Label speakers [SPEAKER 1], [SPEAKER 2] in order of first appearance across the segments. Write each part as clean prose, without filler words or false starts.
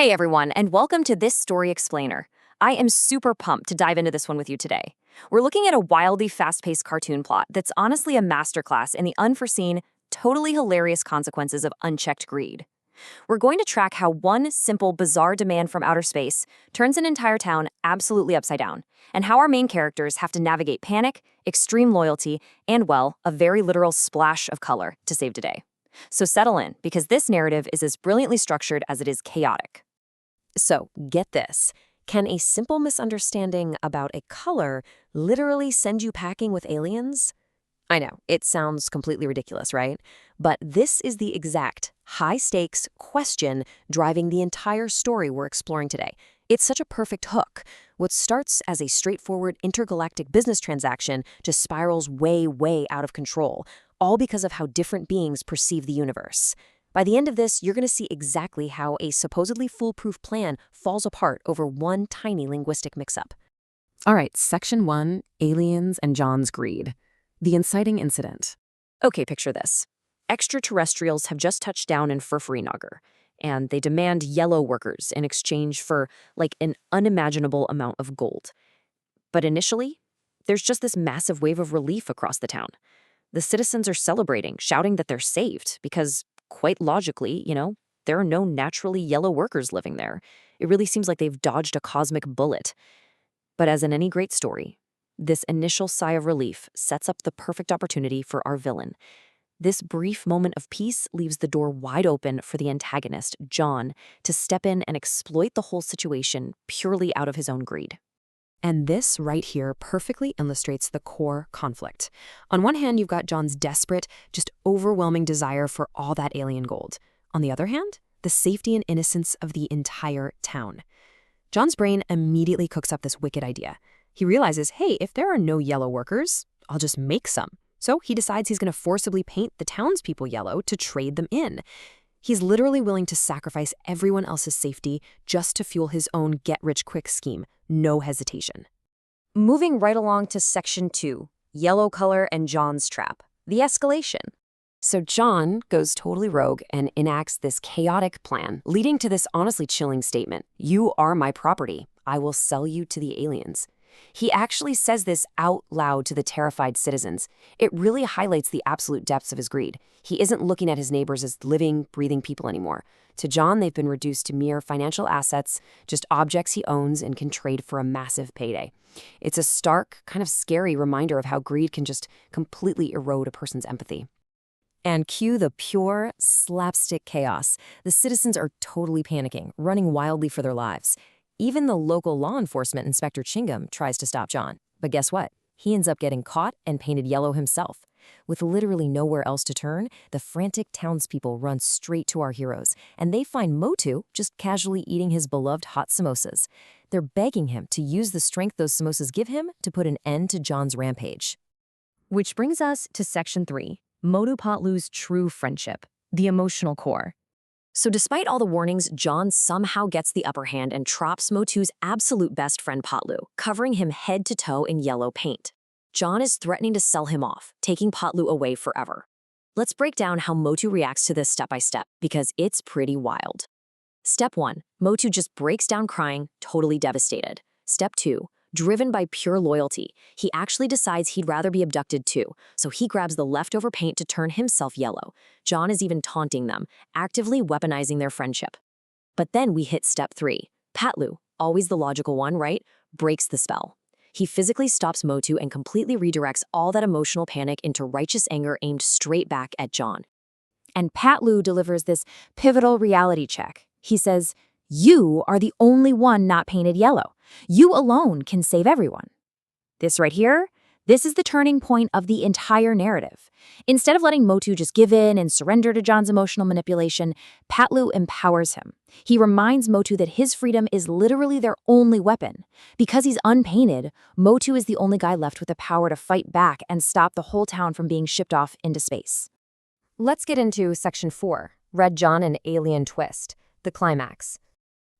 [SPEAKER 1] Hey everyone, and welcome to This Story Explainer. I am super pumped to dive into this one with you today. We're looking at a wildly fast-paced cartoon plot that's honestly a masterclass in the unforeseen, totally hilarious consequences of unchecked greed. We're going to track how one simple, bizarre demand from outer space turns an entire town absolutely upside down, and how our main characters have to navigate panic, extreme loyalty, and, well, a very literal splash of color to save today. So settle in, because this narrative is as brilliantly structured as it is chaotic.
[SPEAKER 2] So, get this. Can a simple misunderstanding about a color literally send you packing with aliens? I know, it sounds completely ridiculous, right? But this is the exact high-stakes question driving the entire story we're exploring today. It's such a perfect hook. What starts as a straightforward intergalactic business transaction just spirals way, way out of control, all because of how different beings perceive the universe. By the end of this, you're going to see exactly how a supposedly foolproof plan falls apart over one tiny linguistic mix-up.
[SPEAKER 3] All right, Section 1, Aliens and John's Greed. The inciting incident.
[SPEAKER 1] Okay, picture this. Extraterrestrials have just touched down in Furfurinagar, and they demand yellow workers in exchange for, like, an unimaginable amount of gold. But initially, there's just this massive wave of relief across the town. The citizens are celebrating, shouting that they're saved, because, quite logically, there are no naturally yellow workers living there. It really seems like they've dodged a cosmic bullet. But as in any great story, this initial sigh of relief sets up the perfect opportunity for our villain. This brief moment of peace leaves the door wide open for the antagonist, John, to step in and exploit the whole situation purely out of his own greed.
[SPEAKER 3] And this right here perfectly illustrates the core conflict. On one hand, you've got John's desperate, just overwhelming desire for all that alien gold. On the other hand, the safety and innocence of the entire town. John's brain immediately cooks up this wicked idea. He realizes, hey, if there are no yellow workers, I'll just make some. So he decides he's going to forcibly paint the townspeople yellow to trade them in. He's literally willing to sacrifice everyone else's safety just to fuel his own get-rich-quick scheme. No hesitation.
[SPEAKER 1] Moving right along to Section 2, Yellow Color and John's Trap, the escalation.
[SPEAKER 2] So John goes totally rogue and enacts this chaotic plan, leading to this honestly chilling statement. You are my property. I will sell you to the aliens. He actually says this out loud to the terrified citizens. It really highlights the absolute depths of his greed. He isn't looking at his neighbors as living, breathing people anymore. To John, they've been reduced to mere financial assets, just objects he owns and can trade for a massive payday. It's a stark, kind of scary reminder of how greed can just completely erode a person's empathy. And cue the pure slapstick chaos. The citizens are totally panicking, running wildly for their lives. Even the local law enforcement Inspector Chingham tries to stop John. But guess what? He ends up getting caught and painted yellow himself. With literally nowhere else to turn, the frantic townspeople run straight to our heroes, and they find Motu just casually eating his beloved hot samosas. They're begging him to use the strength those samosas give him to put an end to John's rampage.
[SPEAKER 1] Which brings us to Section 3, Motu Patlu's true friendship, the emotional core. So despite all the warnings, John somehow gets the upper hand and traps Motu's absolute best friend Patlu, covering him head to toe in yellow paint. John is threatening to sell him off, taking Patlu away forever. Let's break down how Motu reacts to this step by step, because it's pretty wild. Step 1, Motu just breaks down crying, totally devastated. Step 2, driven by pure loyalty, he actually decides he'd rather be abducted too, so he grabs the leftover paint to turn himself yellow. John is even taunting them, actively weaponizing their friendship. But then we hit Step 3. Patlu, always the logical one, right, breaks the spell. He physically stops Motu and completely redirects all that emotional panic into righteous anger aimed straight back at John. And Patlu delivers this pivotal reality check. He says, "You are the only one not painted yellow. You alone can save everyone." This right here, this is the turning point of the entire narrative. Instead of letting Motu just give in and surrender to John's emotional manipulation, Patlu empowers him. He reminds Motu that his freedom is literally their only weapon. Because he's unpainted, Motu is the only guy left with the power to fight back and stop the whole town from being shipped off into space.
[SPEAKER 2] Let's get into Section 4, Red John and Alien Twist, the climax.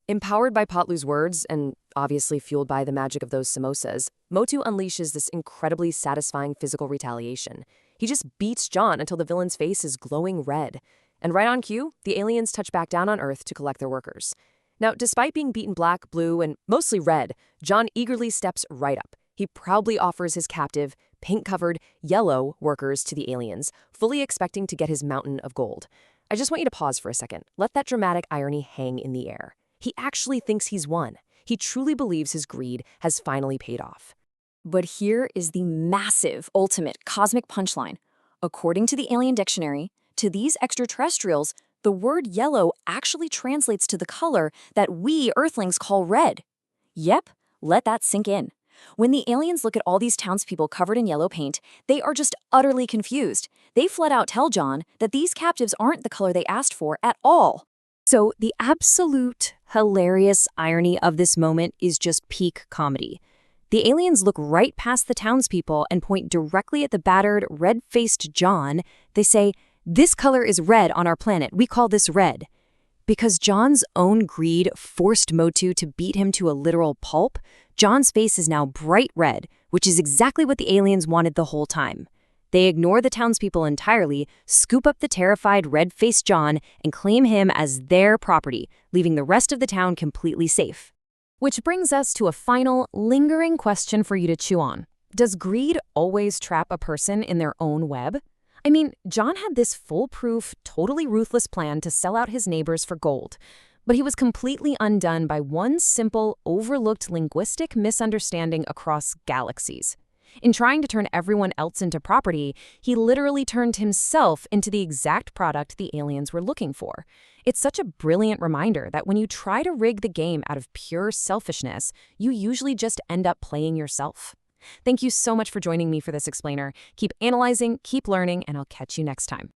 [SPEAKER 2] Empowered by Patlu's words, and obviously fueled by the magic of those samosas, Motu unleashes this incredibly satisfying physical retaliation. He just beats John until the villain's face is glowing red. And right on cue, the aliens touch back down on Earth to collect their workers.
[SPEAKER 4] Now, despite being beaten black, blue, and mostly red, John eagerly steps right up. He proudly offers his captive, paint-covered, yellow workers to the aliens, fully expecting to get his mountain of gold. I just want you to pause for a second. Let that dramatic irony hang in the air. He actually thinks he's won. He truly believes his greed has finally paid off.
[SPEAKER 1] But here is the massive, ultimate, cosmic punchline. According to the Alien Dictionary, to these extraterrestrials, the word yellow actually translates to the color that we Earthlings call red. Yep, let that sink in. When the aliens look at all these townspeople covered in yellow paint, they are just utterly confused. They flat out tell John that these captives aren't the color they asked for at all.
[SPEAKER 3] So the absolute hilarious irony of this moment is just peak comedy. The aliens look right past the townspeople and point directly at the battered, red-faced John. They say, "This color is red on our planet. We call this red." Because John's own greed forced Motu to beat him to a literal pulp, John's face is now bright red, which is exactly what the aliens wanted the whole time. They ignore the townspeople entirely, scoop up the terrified red-faced John, and claim him as their property, leaving the rest of the town completely safe.
[SPEAKER 1] Which brings us to a final, lingering question for you to chew on. Does greed always trap a person in their own web? I mean, John had this foolproof, totally ruthless plan to sell out his neighbors for gold, but he was completely undone by one simple, overlooked linguistic misunderstanding across galaxies. In trying to turn everyone else into property, he literally turned himself into the exact product the aliens were looking for. It's such a brilliant reminder that when you try to rig the game out of pure selfishness, you usually just end up playing yourself. Thank you so much for joining me for this explainer. Keep analyzing, keep learning, and I'll catch you next time.